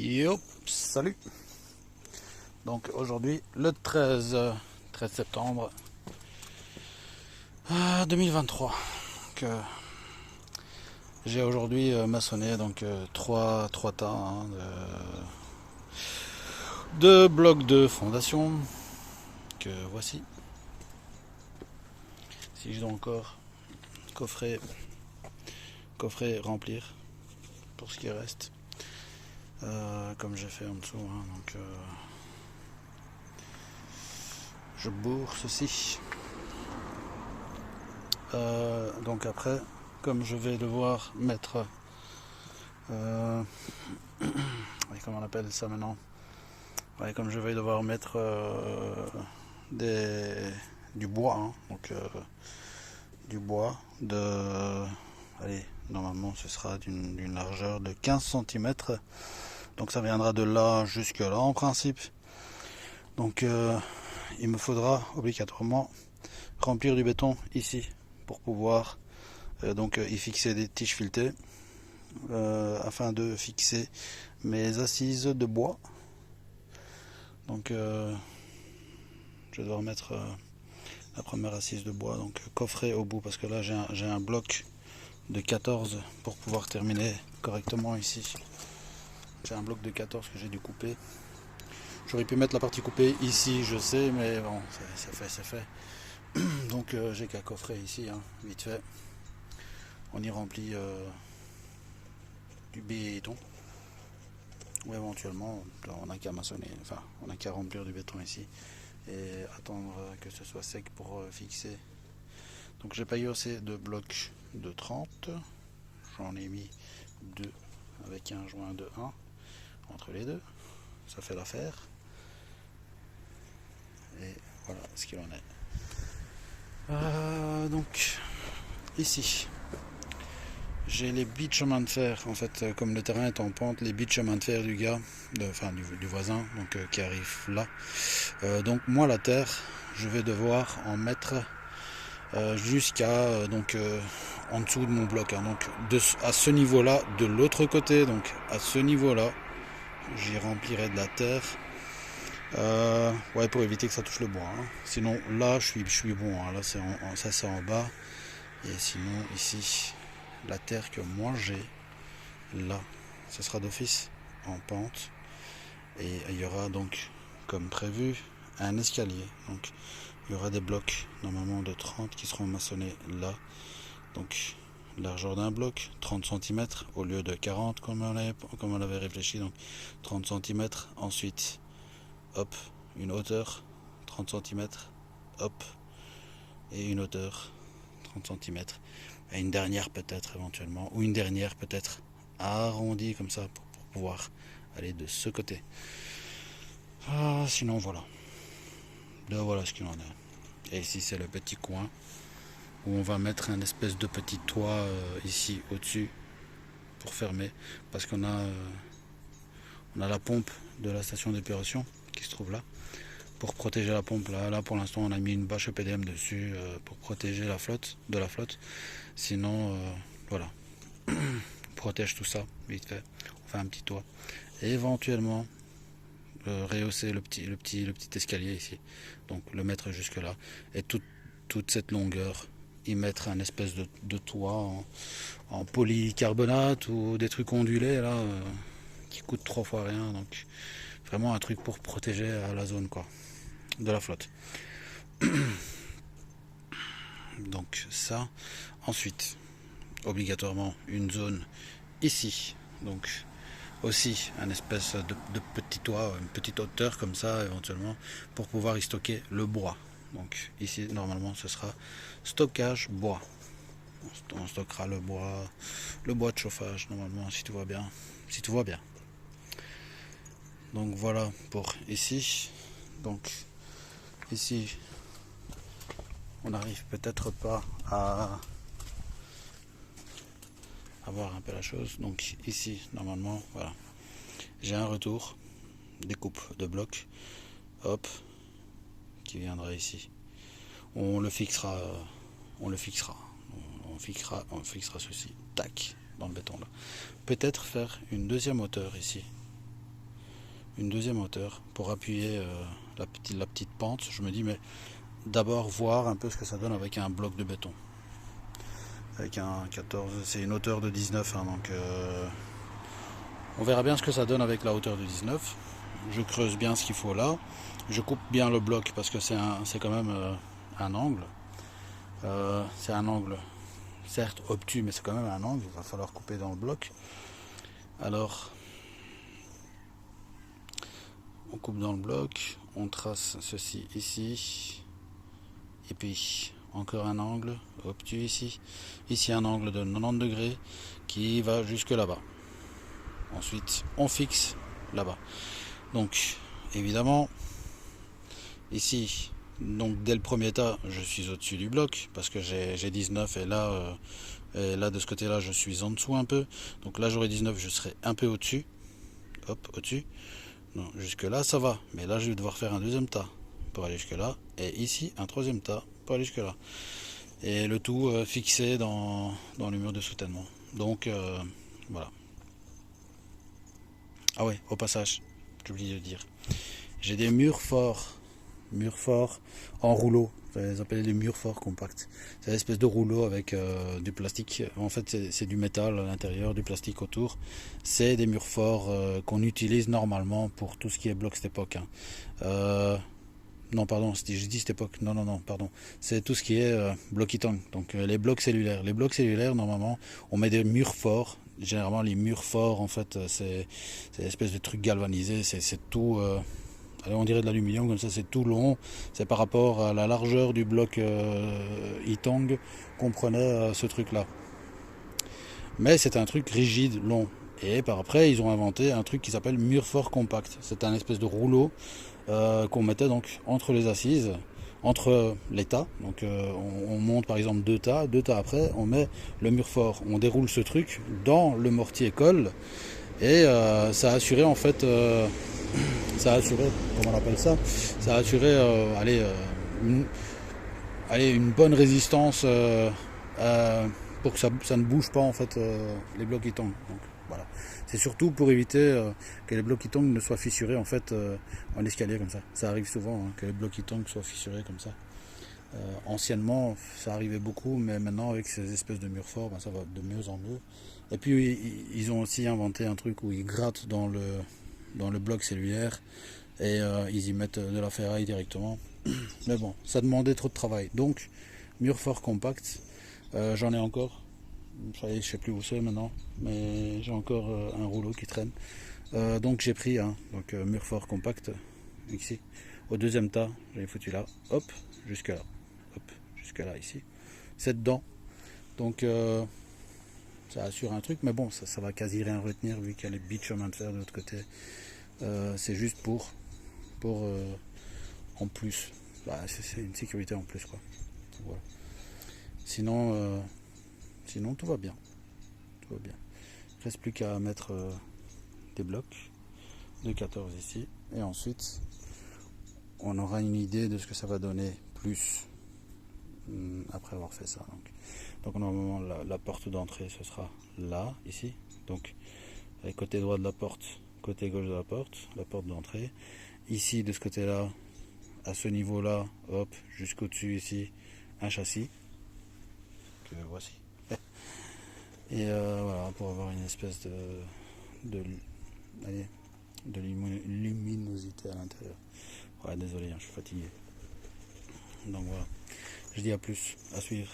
Yop, salut. Donc aujourd'hui le 13 septembre 2023 que j'ai aujourd'hui maçonné donc trois tas de blocs de fondation que voici. Si je dois encore coffrer remplir pour ce qui reste. Comme j'ai fait en dessous, donc je bourre ceci. Donc après, comme je vais devoir mettre, comment on appelle ça maintenant, comme je vais devoir mettre du bois, donc du bois de, allez, normalement ce sera d'une largeur de 15 cm. Donc ça viendra de là jusque là en principe. Donc il me faudra obligatoirement remplir du béton ici pour pouvoir y fixer des tiges filetées afin de fixer mes assises de bois. Donc je dois remettre la première assise de bois, donc coffrer au bout parce que là j'ai un bloc de 14 pour pouvoir terminer correctement ici. J'ai un bloc de 14 que j'ai dû couper. J'aurais pu mettre la partie coupée ici, je sais, mais bon, c'est fait. Donc j'ai qu'à coffrer ici, vite fait. On y remplit du béton. Ou éventuellement, on n'a qu'à maçonner, enfin, on n'a qu'à remplir du béton ici. Et attendre que ce soit sec pour fixer. Donc j'ai payé aussi deux blocs de 30. J'en ai mis deux avec un joint de 1 entre les deux. Ça fait l'affaire. Et voilà ce qu'il en est. Donc ici j'ai les bits de chemin de fer. En fait, comme le terrain est en pente, les bits de chemin de fer du gars, du voisin, donc qui arrive là. Donc moi la terre, je vais devoir en mettre jusqu'à en dessous de mon bloc. Donc à ce niveau-là, de l'autre côté, donc à ce niveau-là, j'y remplirai de la terre. Pour éviter que ça touche le bois. Sinon là je suis bon. Là ça c'est en bas. Et sinon ici, la terre que moi j'ai là, ce sera d'office en pente. Et il y aura donc, comme prévu, un escalier. Donc il y aura des blocs normalement de 30 qui seront maçonnés là. Donc largeur d'un bloc, 30 cm au lieu de 40 comme on avait réfléchi. Donc 30 cm. Ensuite, hop, une hauteur 30 cm, hop, et une hauteur 30 cm. Et une dernière peut-être éventuellement, ou une dernière peut-être arrondie comme ça pour pouvoir aller de ce côté. Sinon voilà. Là voilà ce qu'il en est. Et ici c'est le petit coin où on va mettre un espèce de petit toit ici au-dessus pour fermer, parce qu'on a la pompe de la station d'épuration qui se trouve là. Pour protéger la pompe, là pour l'instant on a mis une bâche EPDM dessus pour protéger la flotte. Sinon voilà, on protège tout ça vite fait. On fait un petit toit et éventuellement rehausser le petit escalier ici, donc le mettre jusque là, et toute cette longueur y mettre un espèce de toit en polycarbonate ou des trucs ondulés là qui coûtent 3 fois rien. Donc vraiment un truc pour protéger la zone de la flotte. Donc ça. Ensuite, obligatoirement une zone ici. Donc aussi un espèce de petit toit, une petite hauteur comme ça éventuellement pour pouvoir y stocker le bois. Donc ici normalement ce sera stockage bois. On stockera le bois de chauffage normalement si tout va bien. Donc voilà pour ici. Donc ici on n'arrive peut-être pas à voir un peu la chose. Donc ici normalement voilà, j'ai un retour découpe de blocs, hop, qui viendra ici. On fixera ceci, tac, dans le béton là. Peut-être faire une deuxième hauteur ici, une deuxième hauteur pour appuyer la petite pente. Je me dis, mais d'abord voir un peu ce que ça donne avec un bloc de béton. Avec un 14, c'est une hauteur de 19, hein, donc on verra bien ce que ça donne avec la hauteur de 19. Je creuse bien ce qu'il faut là. Je coupe bien le bloc parce que c'est quand même un angle. C'est un angle, certes obtus, mais c'est quand même un angle. Il va falloir couper dans le bloc. Alors, on coupe dans le bloc, on trace ceci ici, et puis encore un angle obtus ici. Ici un angle de 90 degrés qui va jusque là-bas. Ensuite, on fixe là-bas. Donc, évidemment, ici, donc dès le premier tas, je suis au-dessus du bloc parce que j'ai 19 et là de ce côté-là, je suis en dessous un peu. Donc là, j'aurai 19, je serai un peu au-dessus. Hop, au-dessus. Non, jusque là, ça va. Mais là, je vais devoir faire un deuxième tas pour aller jusque là. Et ici, un troisième tas pour aller jusque là. Et le tout fixé dans le mur de soutènement. Donc, voilà. Ah ouais, au passage, j'ai oublié de dire. J'ai des murs forts en rouleau. Je les appelle les murs forts compacts. C'est une espèce de rouleau avec du plastique. En fait, c'est du métal à l'intérieur, du plastique autour. C'est des murs forts qu'on utilise normalement pour tout ce qui est bloc cette époque. Hein. Non, pardon, j'ai dit cette époque. Non, pardon. C'est tout ce qui est bloc-itang. Donc les blocs cellulaires. Les blocs cellulaires, normalement, on met des murs forts. Généralement, les murs forts, en fait, c'est une espèce de truc galvanisé. C'est tout. Allez, on dirait de l'aluminium, comme ça, c'est tout long. C'est par rapport à la largeur du bloc itang qu'on prenait ce truc-là. Mais c'est un truc rigide, long. Et par après, ils ont inventé un truc qui s'appelle mur fort compact. C'est un espèce de rouleau qu'on mettait donc entre les assises, entre les tas. Donc on monte par exemple deux tas après, on met le mur fort. On déroule ce truc dans le mortier colle et ça a assuré en fait, ça a assuré, comment on appelle ça, ça a assuré, une bonne résistance pour que ça ne bouge pas en fait les blocs qui tombent. Donc, voilà. C'est surtout pour éviter que les blocs qui tombent ne soient fissurés en fait en escalier comme ça. Ça arrive souvent hein, que les blocs qui tombent soient fissurés comme ça. Anciennement, ça arrivait beaucoup, mais maintenant avec ces espèces de murs forts, ben, ça va de mieux en mieux. Et puis ils ont aussi inventé un truc où ils grattent dans le bloc cellulaire et ils y mettent de la ferraille directement. Mais bon, ça demandait trop de travail. Donc, mur fort compact, j'en ai encore. Ça y est, je sais plus où c'est maintenant, mais j'ai encore un rouleau qui traîne. Donc j'ai pris mur fort compact ici. Au deuxième tas, j'avais foutu là, hop, jusque là, hop, jusque là ici. C'est dedans. Donc ça assure un truc, mais bon, ça va quasi rien retenir vu qu'il y a les bits de chemin de fer de l'autre côté. C'est juste pour en plus. Bah, c'est une sécurité en plus quoi. Voilà. Sinon tout va bien. Tout va bien. Il ne reste plus qu'à mettre des blocs de 14 ici. Et ensuite, on aura une idée de ce que ça va donner plus après avoir fait ça. Donc normalement, la porte d'entrée, ce sera là, ici. Donc, côté droit de la porte, côté gauche de la porte d'entrée. Ici, de ce côté-là, à ce niveau-là, hop, jusqu'au-dessus ici, un châssis. Que voici. Et voilà, pour avoir une espèce de luminosité à l'intérieur. Ouais, désolé, hein, je suis fatigué. Donc voilà, je dis à plus, à suivre.